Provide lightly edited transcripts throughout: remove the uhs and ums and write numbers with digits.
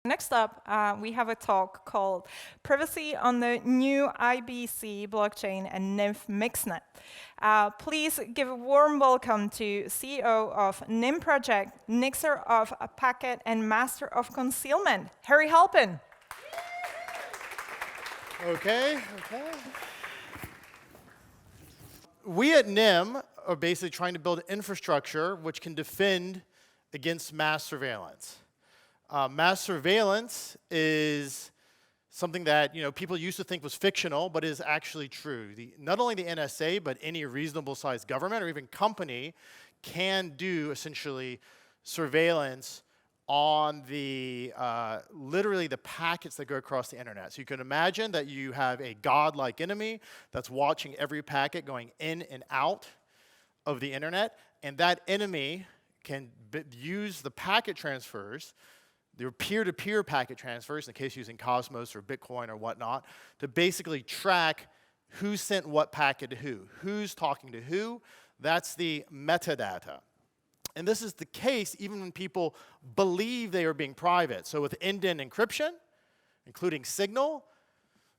Next up, we have a talk called Privacy on the New IBC Blockchain and NYM mixnet. Please give a warm welcome to CEO of NYM Project, Nixer of a Packet, and Master of Concealment, Harry Halpin. Okay. We at NYM are basically trying to build infrastructure which can defend against mass surveillance. Mass surveillance is something that people used to think was fictional, but is actually true. Not only the NSA, but any reasonable-sized government or even company can do essentially surveillance on the literally the packets that go across the internet. So you can imagine that you have a godlike enemy that's watching every packet going in and out of the internet, and that enemy can use the packet transfers, their peer-to-peer packet transfers, in the case using Cosmos or Bitcoin or whatnot, to basically track who sent what packet to who, who's talking to who. That's the metadata. And this is the case even when people believe they are being private. So with end-to-end encryption, including Signal,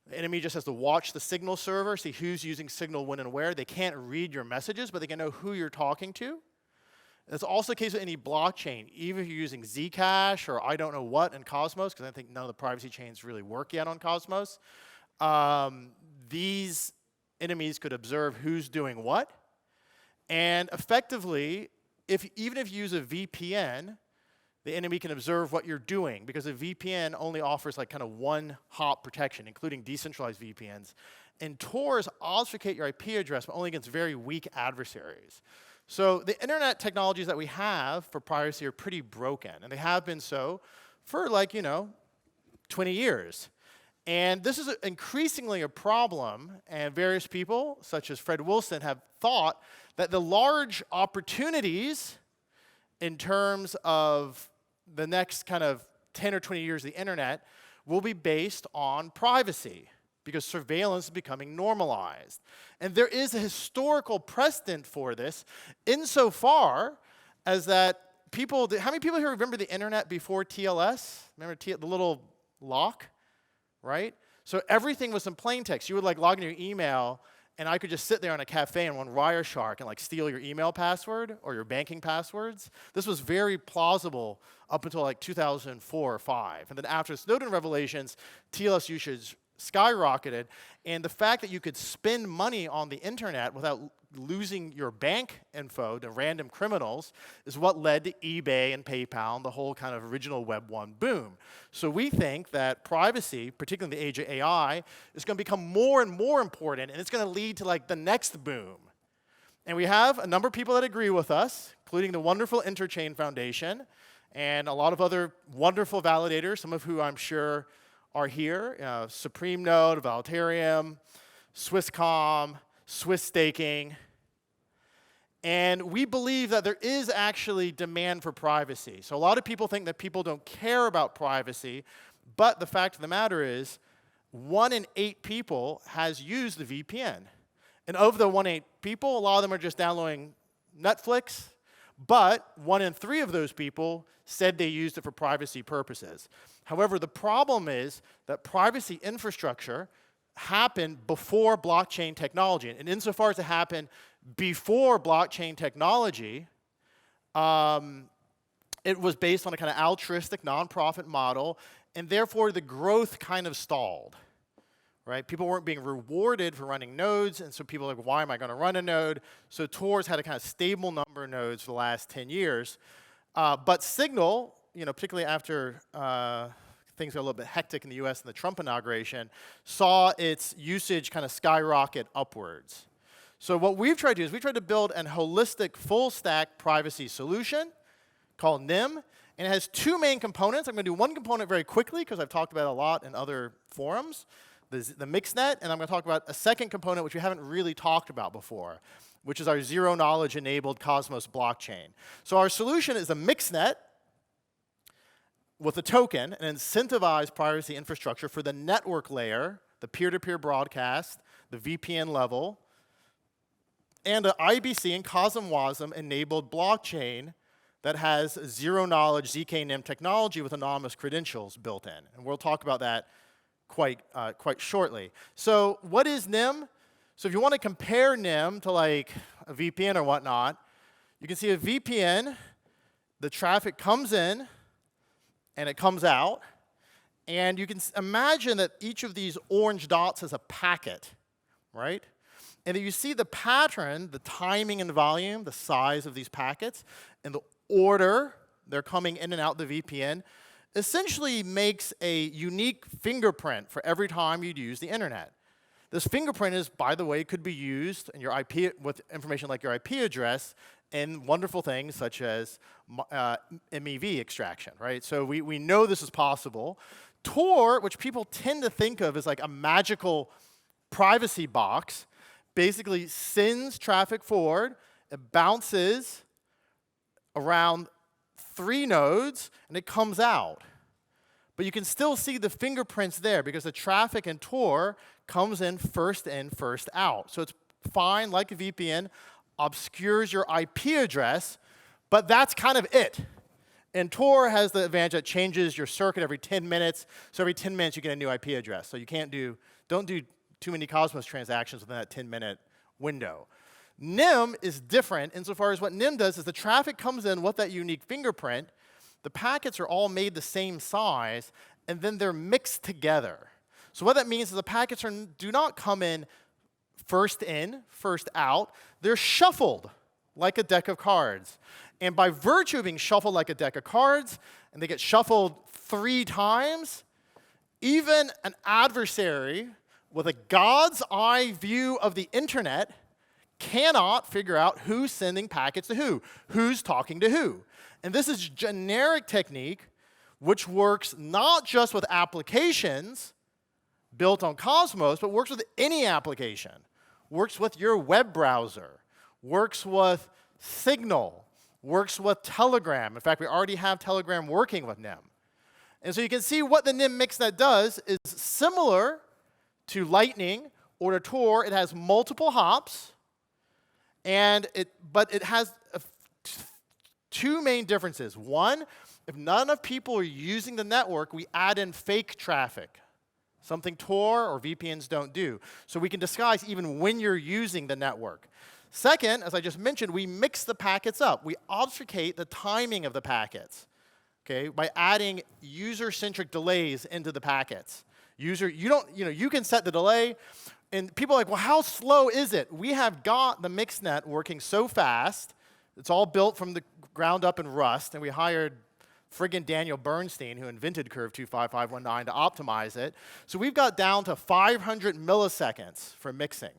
the enemy just has to watch the Signal server, see who's using Signal when and where. They can't read your messages, but they can know who you're talking to. It's also the case with any blockchain, even if you're using Zcash or I don't know what in Cosmos, because I think none of the privacy chains really work yet on Cosmos. These enemies could observe who's doing what. And effectively, even if you use a VPN, the enemy can observe what you're doing, because a VPN only offers like kind of one-hop protection, including decentralized VPNs. And Tors obfuscate your IP address, but only against very weak adversaries. So the internet technologies that we have for privacy are pretty broken, and they have been so for 20 years. And this is increasingly a problem, and various people, such as Fred Wilson, have thought that the large opportunities in terms of the next kind of 10 or 20 years of the internet will be based on privacy, because surveillance is becoming normalized. And there is a historical precedent for this, insofar as that how many people here remember the internet before TLS? Remember the little lock, right? So everything was in plain text. You would log into your email, and I could just sit there in a cafe and run Wireshark and steal your email password or your banking passwords. This was very plausible up until 2004 or 5. And then after Snowden revelations, TLS usage skyrocketed, and the fact that you could spend money on the internet without losing your bank info to random criminals is what led to eBay and PayPal and the whole kind of original Web 1 boom. So we think that privacy, particularly in the age of AI, is going to become more and more important, and it's going to lead to the next boom. And we have a number of people that agree with us, including the wonderful Interchain Foundation and a lot of other wonderful validators, some of who I'm sure are here, Supreme Node, Valterium, Swisscom, Swiss Staking. And we believe that there is actually demand for privacy. So a lot of people think that people don't care about privacy, but the fact of the matter is 1 in 8 people has used the VPN. And of the 1 in 8 people, a lot of them are just downloading Netflix, but 1 in 3 of those people said they used it for privacy purposes. However, the problem is that privacy infrastructure happened before blockchain technology. And insofar as it happened before blockchain technology, it was based on a kind of altruistic nonprofit model, and therefore the growth kind of stalled. Right? People weren't being rewarded for running nodes, and so people were like, why am I going to run a node? So Tors had a kind of stable number of nodes for the last 10 years. But Signal, particularly after things got a little bit hectic in the US and the Trump inauguration, saw its usage kind of skyrocket upwards. So what we've tried to do is we've tried to build a holistic full-stack privacy solution called NYM, and it has 2 main components. I'm going to do one component very quickly, because I've talked about it a lot in other forums, the mixnet, and I'm going to talk about a second component which we haven't really talked about before, which is our zero-knowledge enabled Cosmos blockchain. So our solution is a mixnet with a token, an incentivized privacy infrastructure for the network layer, the peer-to-peer broadcast, the VPN level, and an IBC and COSM-WASM enabled blockchain that has zero-knowledge ZK-NYM technology with anonymous credentials built in. And we'll talk about that quite shortly. So what is NYM? So if you want to compare NYM to like a VPN or whatnot, you can see a VPN, the traffic comes in and it comes out. And you can imagine that each of these orange dots is a packet, right? And that you see the pattern, the timing and volume, the size of these packets, and the order they're coming in and out the VPN essentially makes a unique fingerprint for every time you'd use the internet. This fingerprint is, by the way, could be used in your IP with information like your IP address in wonderful things such as MEV extraction, right? So we know this is possible. Tor, which people tend to think of as like a magical privacy box, basically sends traffic forward, it bounces around 3 nodes, and it comes out. But you can still see the fingerprints there because the traffic in Tor comes in, first out. So it's fine, like a VPN, obscures your IP address, but that's kind of it. And Tor has the advantage that changes your circuit every 10 minutes. So every 10 minutes, you get a new IP address. So you don't do too many Cosmos transactions within that 10-minute window. NYM is different insofar as what NYM does is the traffic comes in with that unique fingerprint. The packets are all made the same size, and then they're mixed together. So what that means is the packets do not come in, first out. They're shuffled like a deck of cards. And by virtue of being shuffled like a deck of cards, and they get shuffled 3 times, even an adversary with a God's eye view of the internet cannot figure out who's sending packets to who's talking to who. And this is a generic technique which works not just with applications built on Cosmos, but works with any application. Works with your web browser, works with Signal, works with Telegram. In fact, we already have Telegram working with NYM. And so you can see what the NYM mixnet does is similar to Lightning or to Tor. It has multiple hops, but it has 2 main differences. One, if not enough people are using the network, we add in fake traffic, something Tor or VPNs don't do. So we can disguise even when you're using the network. Second, as I just mentioned, we mix the packets up. We obfuscate the timing of the packets, okay, by adding user-centric delays into the packets. You can set the delay, and people are like, well, how slow is it? We have got the mixnet working so fast. It's all built from the ground up in Rust, and we hired friggin' Daniel Bernstein, who invented Curve 25519, to optimize it. So we've got down to 500 milliseconds for mixing.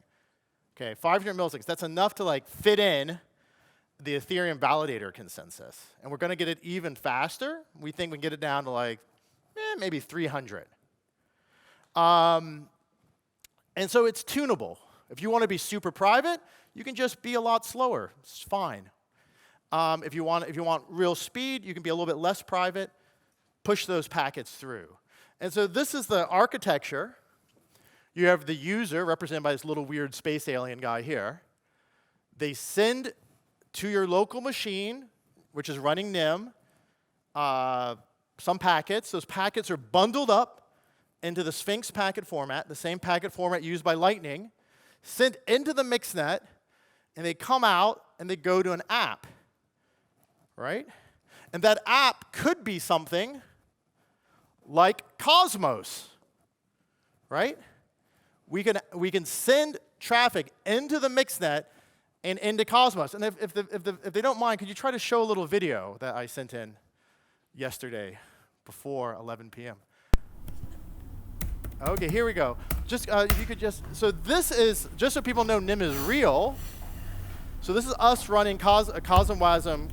Okay, 500 milliseconds. That's enough to like fit in the Ethereum validator consensus. And we're going to get it even faster. We think we can get it down to like maybe 300. And so it's tunable. If you want to be super private, you can just be a lot slower. It's fine. If you want real speed, you can be a little bit less private. Push those packets through. And so this is the architecture. You have the user, represented by this little weird space alien guy here. They send to your local machine, which is running NYM, some packets. Those packets are bundled up into the Sphinx packet format, the same packet format used by Lightning, sent into the mixnet, and they come out and they go to an app, right? And that app could be something like Cosmos, right? We can send traffic into the mixnet and into Cosmos. And if they don't mind, could you try to show a little video that I sent in yesterday before 11 p.m.? OK, here we go. If you could so this is, just so people know NYM is real, so this is us running a CosmWasm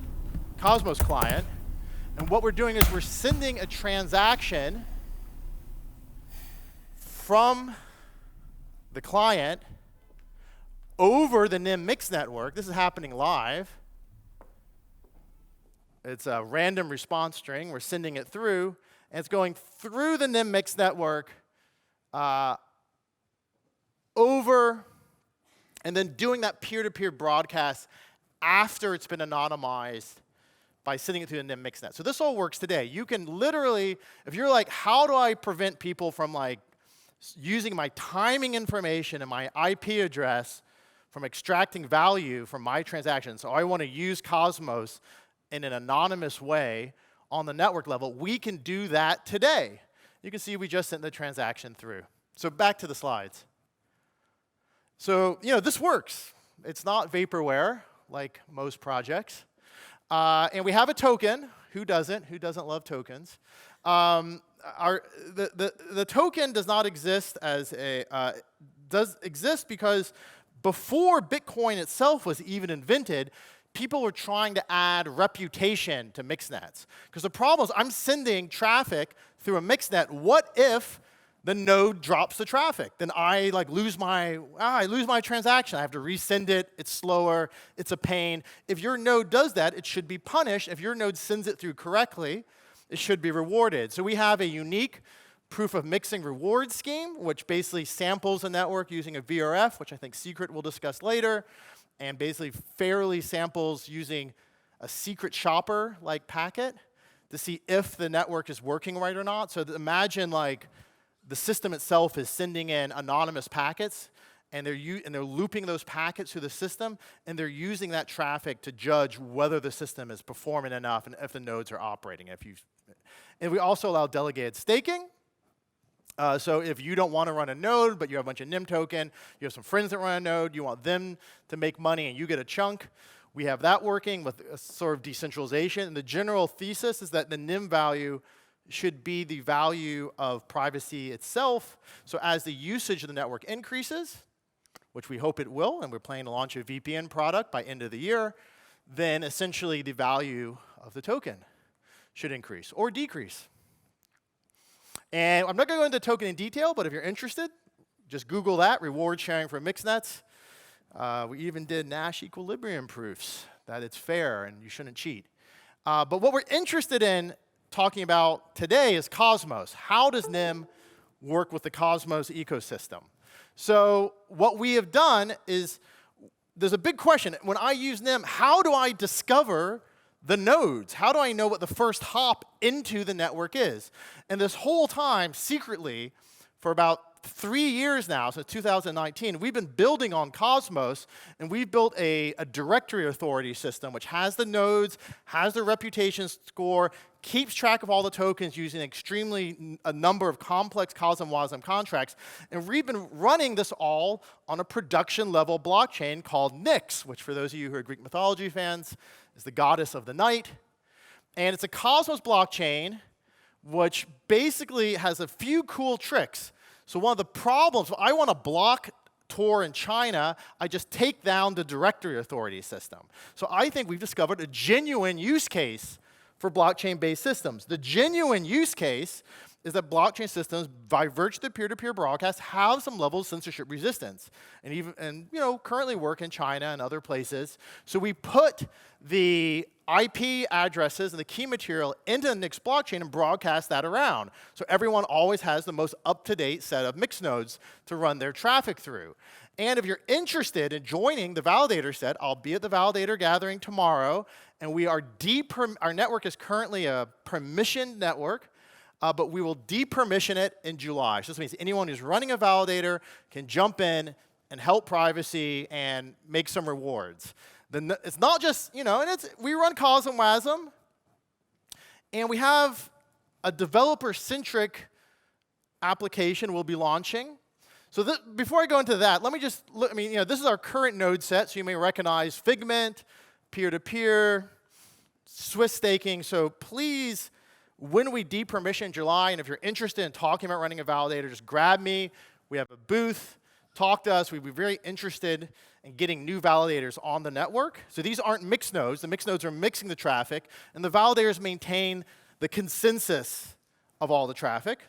Cosmos client. And what we're doing is we're sending a transaction from the client over the NYM mix network. This is happening live. It's a random response string. We're sending it through, and it's going through the NYM mix network over, and then doing that peer-to-peer broadcast after it's been anonymized by sending it through the NYM mixnet. So this all works today. You can literally, if you're like, how do I prevent people from like using my timing information and my IP address from extracting value from my transactions? So I want to use Cosmos in an anonymous way on the network level. We can do that today. You can see we just sent the transaction through. So back to the slides. So, this works. It's not vaporware like most projects. And we have a token. Who doesn't? Who doesn't love tokens? The token does not exist as does exist because before Bitcoin itself was even invented, people were trying to add reputation to mixnets. Because the problem is I'm sending traffic through a mixnet. What if the node drops the traffic? Then I lose my transaction. I have to resend it. It's slower. It's a pain. If your node does that, it should be punished. If your node sends it through correctly, it should be rewarded. So we have a unique proof of mixing reward scheme, which basically samples a network using a VRF, which I think Secret will discuss later, and basically fairly samples using a secret shopper-like packet to see if the network is working right or not. So imagine the system itself is sending in anonymous packets, and they're looping those packets through the system, and they're using that traffic to judge whether the system is performing enough and if the nodes are operating. And we also allow delegated staking. So if you don't want to run a node, but you have a bunch of NYM token, you have some friends that run a node, you want them to make money and you get a chunk, we have that working with a sort of decentralization. And the general thesis is that the NYM value should be the value of privacy itself. So as the usage of the network increases, which we hope it will, and we're planning to launch a VPN product by end of the year, then essentially the value of the token should increase or decrease. And I'm not going to go into token in detail, but if you're interested, just Google that, reward sharing for mixnets. We even did Nash equilibrium proofs that it's fair and you shouldn't cheat. But what we're interested in talking about today is Cosmos. How does NYM work with the Cosmos ecosystem? So what we have done is, there's a big question. When I use NYM, how do I discover the nodes? How do I know what the first hop into the network is? And this whole time, secretly, for about 3 years now, since 2019, we've been building on Cosmos, and we've built a directory authority system which has the nodes, has the reputation score, keeps track of all the tokens using a number of complex COSM-WASM contracts. And we've been running this all on a production-level blockchain called NYX, which for those of you who are Greek mythology fans, is the goddess of the night. And it's a Cosmos blockchain which basically has a few cool tricks. So one of the problems, if I want to block Tor in China, I just take down the directory authority system. So I think we've discovered a genuine use case for blockchain-based systems. The genuine use case is that blockchain systems, by virtue of the peer-to-peer broadcast, have some level of censorship resistance, and currently work in China and other places. So we put the IP addresses and the key material into the NYX blockchain and broadcast that around. So everyone always has the most up-to-date set of mix nodes to run their traffic through. And if you're interested in joining the validator set, I'll be at the validator gathering tomorrow, and our network is currently a permissioned network, but we will depermission it in July. So this means anyone who's running a validator can jump in and help privacy and make some rewards. It's not just, we run COSM-WASM, and we have a developer-centric application we'll be launching. So before I go into that, let me just look, this is our current node set, so you may recognize Figment, peer-to-peer, Swiss staking. So please, when we depermission in July, and if you're interested in talking about running a validator, just grab me. We have a booth. Talk to us. We'd be very interested in getting new validators on the network. So these aren't mixed nodes. The mixed nodes are mixing the traffic, and the validators maintain the consensus of all the traffic.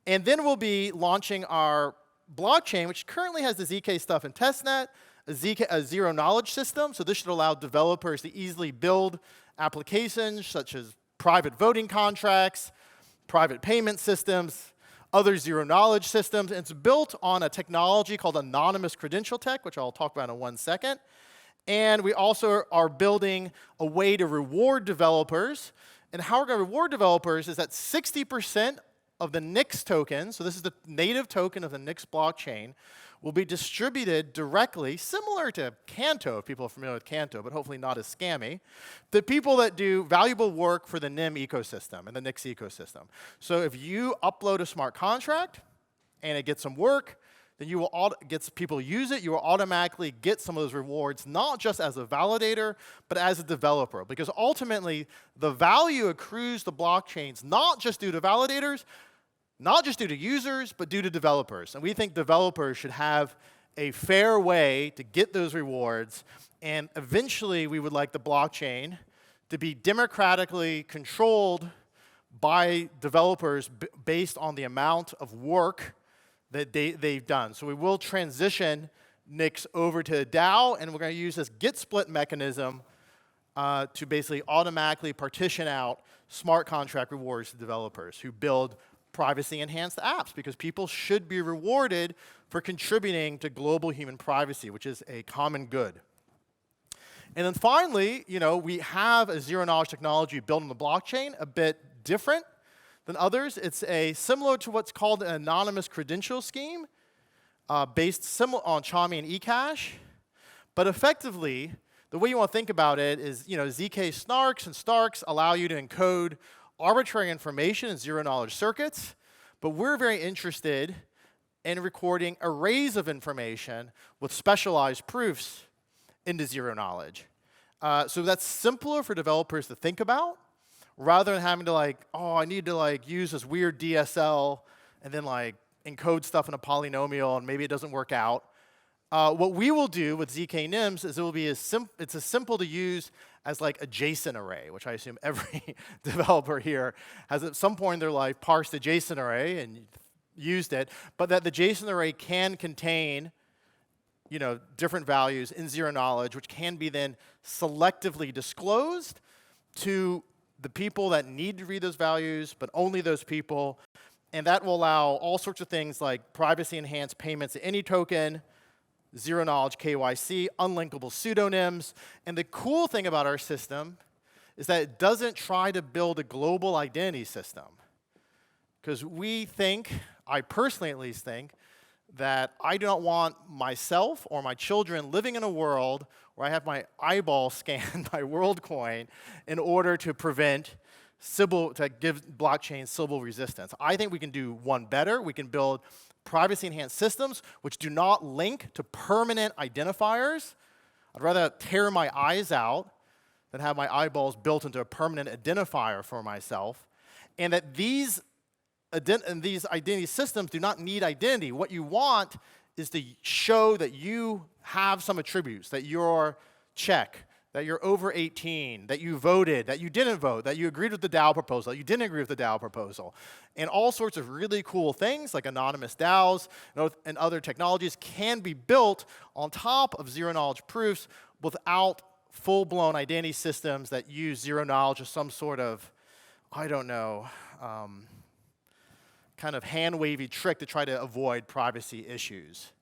And then we'll be launching our blockchain, which currently has the ZK stuff in testnet, a zero-knowledge system. So this should allow developers to easily build applications such as private voting contracts, private payment systems, other zero-knowledge systems. And it's built on a technology called anonymous credential tech, which I'll talk about in 1 second. And we also are building a way to reward developers. And how we're going to reward developers is that 60% of the NYX token, so this is the native token of the NYX blockchain, will be distributed directly, similar to Canto, if people are familiar with Canto, but hopefully not as scammy, to people that do valuable work for the NYM ecosystem and the NYX ecosystem. So if you upload a smart contract and it gets some work, then you will get people use it, you will automatically get some of those rewards, not just as a validator, but as a developer. Because ultimately, the value accrues to blockchains not just due to validators, not just due to users, but due to developers. And we think developers should have a fair way to get those rewards. And eventually, we would like the blockchain to be democratically controlled by developers based on the amount of work that they've done. So we will transition NYX over to a DAO, and we're going to use this git split mechanism to basically automatically partition out smart contract rewards to developers who build privacy-enhanced apps, because people should be rewarded for contributing to global human privacy, which is a common good. And then finally, we have a zero-knowledge technology built on the blockchain, a bit different than others. It's similar to what's called an anonymous credential scheme, based similar on Chaumy and eCash. But effectively, the way you want to think about it is, ZK snarks and starks allow you to encode arbitrary information in zero-knowledge circuits. But we're very interested in recording arrays of information with specialized proofs into zero-knowledge. So that's simpler for developers to think about, rather than having to I need to use this weird DSL and then encode stuff in a polynomial and maybe it doesn't work out. What we will do with ZK NIMs is it's as simple to use as a JSON array, which I assume every developer here has at some point in their life parsed a JSON array and used it, but that the JSON array can contain different values in zero knowledge, which can be then selectively disclosed to the people that need to read those values, but only those people. And that will allow all sorts of things like privacy-enhanced payments to any token, zero-knowledge KYC, unlinkable pseudonyms. And the cool thing about our system is that it doesn't try to build a global identity system. Because we think, I personally at least think, that I do not want myself or my children living in a world where I have my eyeball scanned by WorldCoin in order to prevent to give blockchain Sybil resistance. I think we can do one better. We can build privacy-enhanced systems which do not link to permanent identifiers. I'd rather tear my eyes out than have my eyeballs built into a permanent identifier for myself. And that these identity systems do not need identity. What you want is to show that you have some attributes, that you're Czech, that you're over 18, that you voted, that you didn't vote, that you agreed with the DAO proposal, that you didn't agree with the DAO proposal. And all sorts of really cool things like anonymous DAOs and other technologies can be built on top of zero-knowledge proofs without full-blown identity systems that use zero-knowledge as some sort of, I don't know, kind of hand-wavy trick to try to avoid privacy issues.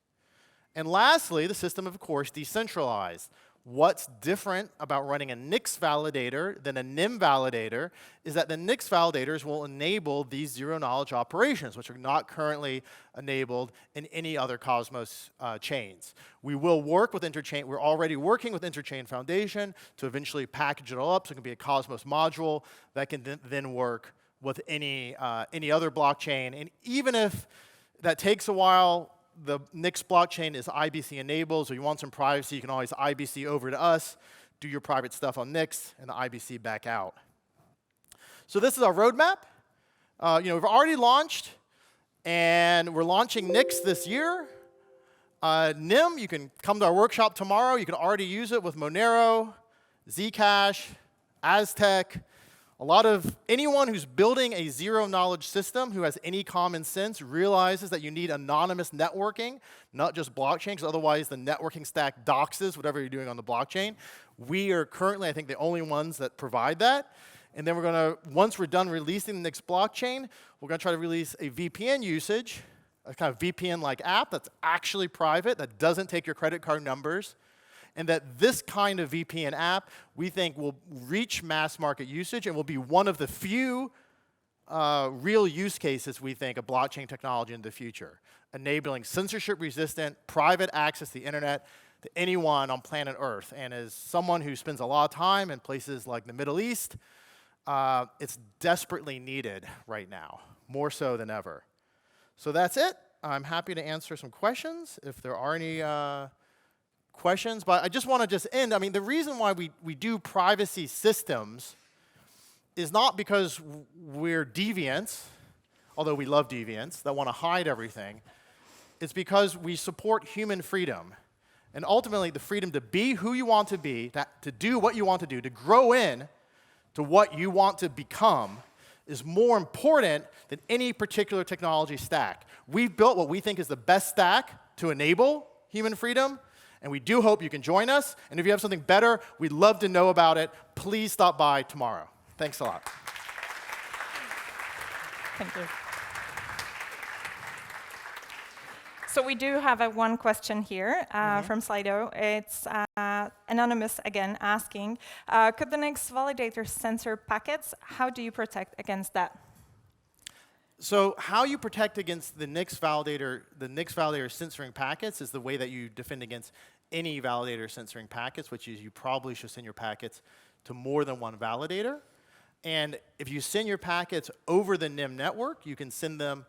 And lastly, the system, of course, decentralized. What's different about running a NYX validator than a NYM validator is that the NYX validators will enable these zero-knowledge operations, which are not currently enabled in any other Cosmos chains. We will work with Interchain. We're already working with Interchain Foundation to eventually package it all up so it can be a Cosmos module that can then work with any other blockchain. And even if that takes a while, the NYX blockchain is IBC enabled, so you want some privacy, you can always IBC over to us, do your private stuff on NYX, and the IBC back out. So this is our roadmap. We've already launched, and we're launching NYX this year. NYM, you can come to our workshop tomorrow. You can already use it with Monero, Zcash, Aztec. Anyone who's building a zero-knowledge system who has any common sense realizes that you need anonymous networking, not just blockchain, because otherwise the networking stack doxes whatever you're doing on the blockchain. We are currently, I think, the only ones that provide that. And then once we're done releasing the NYX blockchain, we're going to try to release a VPN usage, a kind of VPN-like app that's actually private, that doesn't take your credit card numbers, and that this kind of VPN app, we think, will reach mass market usage and will be one of the few real use cases, we think, of blockchain technology in the future, enabling censorship-resistant, private access to the internet to anyone on planet Earth. And as someone who spends a lot of time in places like the Middle East, it's desperately needed right now, more so than ever. So that's it. I'm happy to answer some questions if there are any questions. But I just want to just end. I mean, the reason why we do privacy systems is not because we're deviants, although we love deviants that want to hide everything. It's because we support human freedom. And ultimately, the freedom to be who you want to be, to do what you want to do, to grow in to what you want to become is more important than any particular technology stack. We've built what we think is the best stack to enable human freedom, and we do hope you can join us. And if you have something better, we'd love to know about it. Please stop by tomorrow. Thanks a lot. Thank you. So we do have one question here from Slido. It's anonymous again asking, could the NYX validator censor packets? How do you protect against that? So how you protect against the NYX validator censoring packets is the way that you defend against any validator censoring packets, which is you probably should send your packets to more than one validator. And if you send your packets over the NYM network, you can send them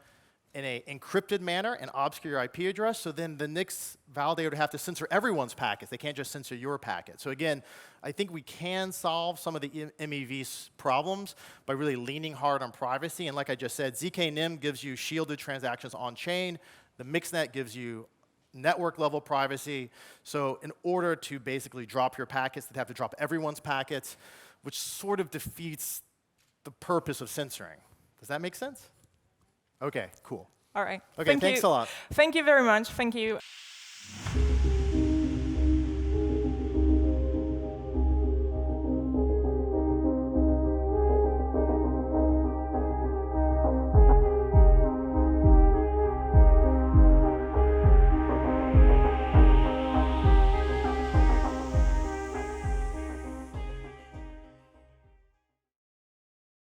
in an encrypted manner and obscure your IP address. So then the NYX validator would have to censor everyone's packets. They can't just censor your packet. So again, I think we can solve some of the MEV problems by really leaning hard on privacy. And like I just said, ZK-NYM gives you shielded transactions on-chain. The mixnet gives you network-level privacy. So in order to basically drop your packets, they'd have to drop everyone's packets, which sort of defeats the purpose of censoring. Does that make sense? OK, cool. All right. OK, thanks a lot. Thank you very much. Thank you.